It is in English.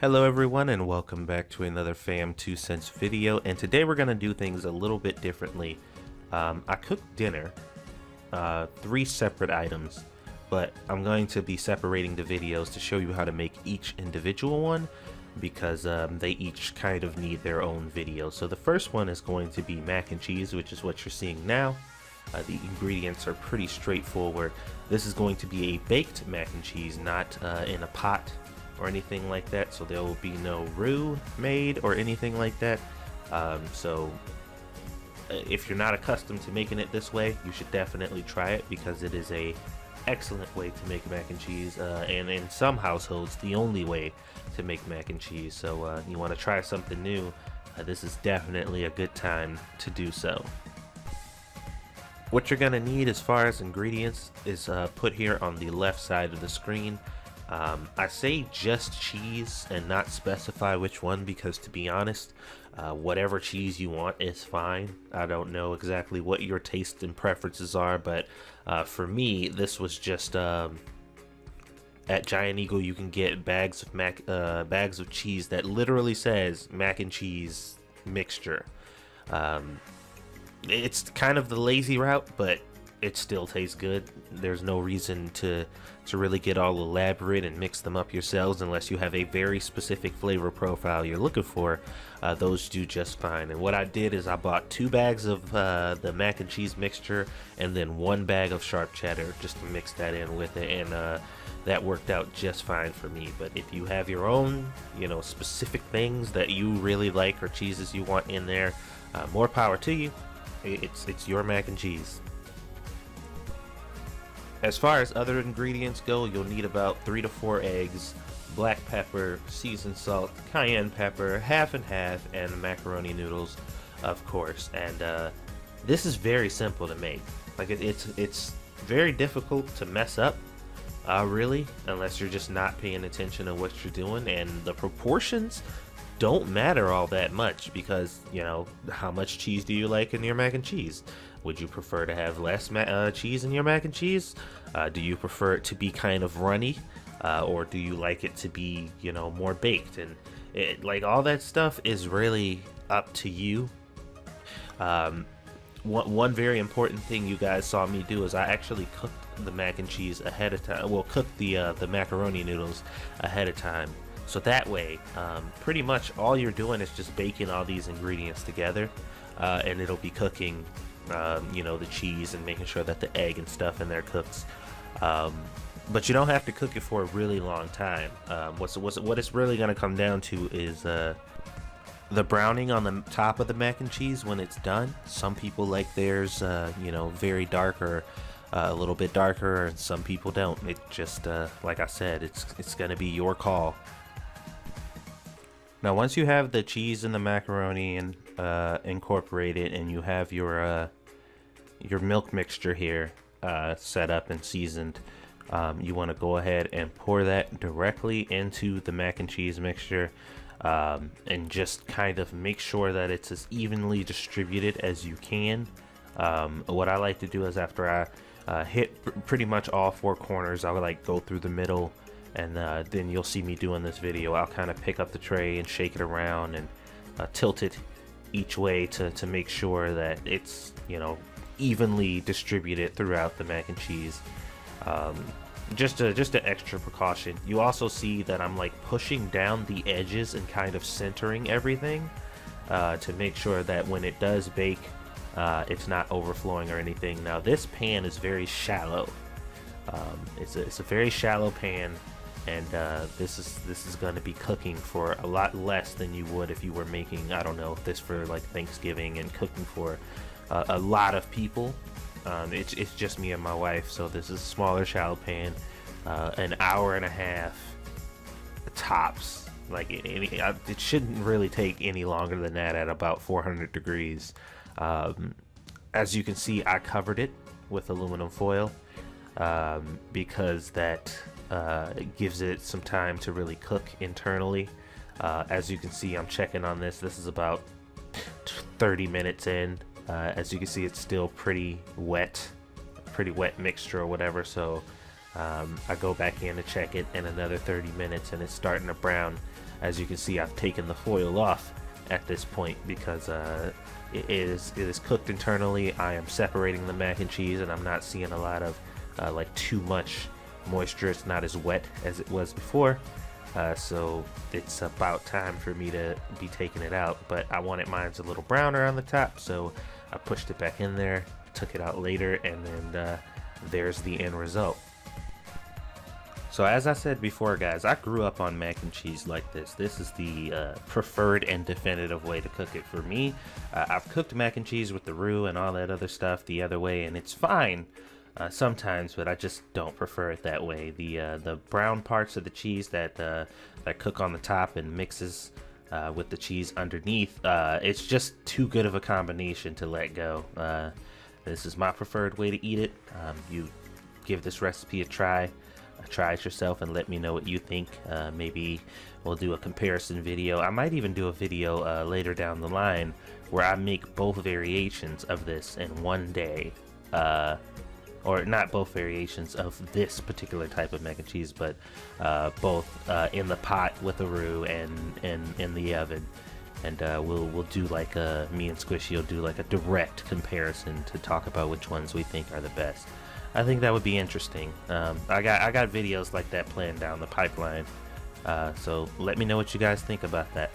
Hello everyone and welcome back to another Fam 2 Cents video, and today we're going to do things a little bit differently. I cooked dinner, 3 separate items, but I'm going to be separating the videos to show you how to make each individual one because they each kind of need their own video. So the first one is going to be mac and cheese, which is what you're seeing now. The ingredients are pretty straightforward. This is going to be a baked mac and cheese, not in a pot or anything like that, so there will be no roux made or anything like that. If you're not accustomed to making it this way, you should definitely try it because it is a excellent way to make mac and cheese, and in some households the only way to make mac and cheese. So you want to try something new, this is definitely a good time to do so. What you're gonna need as far as ingredients is put here on the left side of the screen. I say just cheese and not specify which one because, to be honest, whatever cheese you want is fine. I don't know exactly what your taste and preferences are, but for me, this was just at Giant Eagle. You can get bags of cheese that literally says mac and cheese mixture. It's kind of the lazy route, but it still tastes good. There's no reason to really get all elaborate and mix them up yourselves unless you have a very specific flavor profile you're looking for. Those do just fine. And what I did is I bought 2 bags of the mac and cheese mixture and then 1 bag of sharp cheddar just to mix that in with it, and that worked out just fine for me. But if you have your own, specific things that you really like or cheeses you want in there, more power to you. It's your mac and cheese. As far as other ingredients go, you'll need about 3 to 4 eggs, black pepper, seasoned salt, cayenne pepper, half and half, and macaroni noodles, of course. And this is very simple to make. Like it's very difficult to mess up, really, unless you're just not paying attention to what you're doing. And the proportions don't matter all that much because, how much cheese do you like in your mac and cheese? Would you prefer to have less cheese in your mac and cheese? Do you prefer it to be kind of runny? Or do you like it to be, more baked? And like all that stuff is really up to you. One very important thing you guys saw me do is I actually cooked the mac and cheese ahead of time. Well, cooked the macaroni noodles ahead of time. So that way, pretty much all you're doing is just baking all these ingredients together, and it'll be cooking the cheese and making sure that the egg and stuff in there cooks. But you don't have to cook it for a really long time. What it's really going to come down to is the browning on the top of the mac and cheese when it's done. Some people like theirs, very dark or a little bit darker, and some people don't. It just, like I said, it's going to be your call. Now, once you have the cheese and the macaroni and incorporated, and you have your milk mixture here set up and seasoned, you want to go ahead and pour that directly into the mac and cheese mixture, and just kind of make sure that it's as evenly distributed as you can. What I like to do is after I hit pretty much all 4 corners, I would like go through the middle. And then you'll see me doing this video. I'll kind of pick up the tray and shake it around and tilt it each way to make sure that it's evenly distributed throughout the mac and cheese. Just an extra precaution. You also see that I'm like pushing down the edges and kind of centering everything to make sure that when it does bake, it's not overflowing or anything. Now this pan is very shallow. It's a very shallow pan. And this is going to be cooking for a lot less than you would if you were making, I don't know, this for like Thanksgiving and cooking for a lot of people. It's just me and my wife, so this is a smaller shallow pan, an hour and a half tops. Like it shouldn't really take any longer than that at about 400 degrees. As you can see, I covered it with aluminum foil because that it gives it some time to really cook internally. As you can see, I'm checking on this. This is about 30 minutes in. As you can see, it's still pretty wet mixture or whatever. So I go back in to check it in another 30 minutes, and it's starting to brown As you can see, I've taken the foil off at this point because it is cooked internally. I am separating the mac and cheese, and I'm not seeing a lot of like too much moisture. It's not as wet as it was before, so it's about time for me to be taking it out. But I wanted mine's a little browner on the top, so I pushed it back in there, took it out later, and then there's the end result. So as I said before, guys, I grew up on mac and cheese like this. This is the preferred and definitive way to cook it for me. I've cooked mac and cheese with the roux and all that other stuff the other way, and it's fine sometimes, but I just don't prefer it that way. The brown parts of the cheese that cook on the top and mixes with the cheese underneath, it's just too good of a combination to let go. This is my preferred way to eat it. You give this recipe a try. Try it yourself and let me know what you think. Maybe we'll do a comparison video. I might even do a video later down the line where I make both variations of this in one day. Or not both variations of this particular type of mac and cheese, but both in the pot with the roux and in the oven. And we'll do like me and Squishy will do like a direct comparison to talk about which ones we think are the best. I think that would be interesting. I got videos like that planned down the pipeline. So let me know what you guys think about that.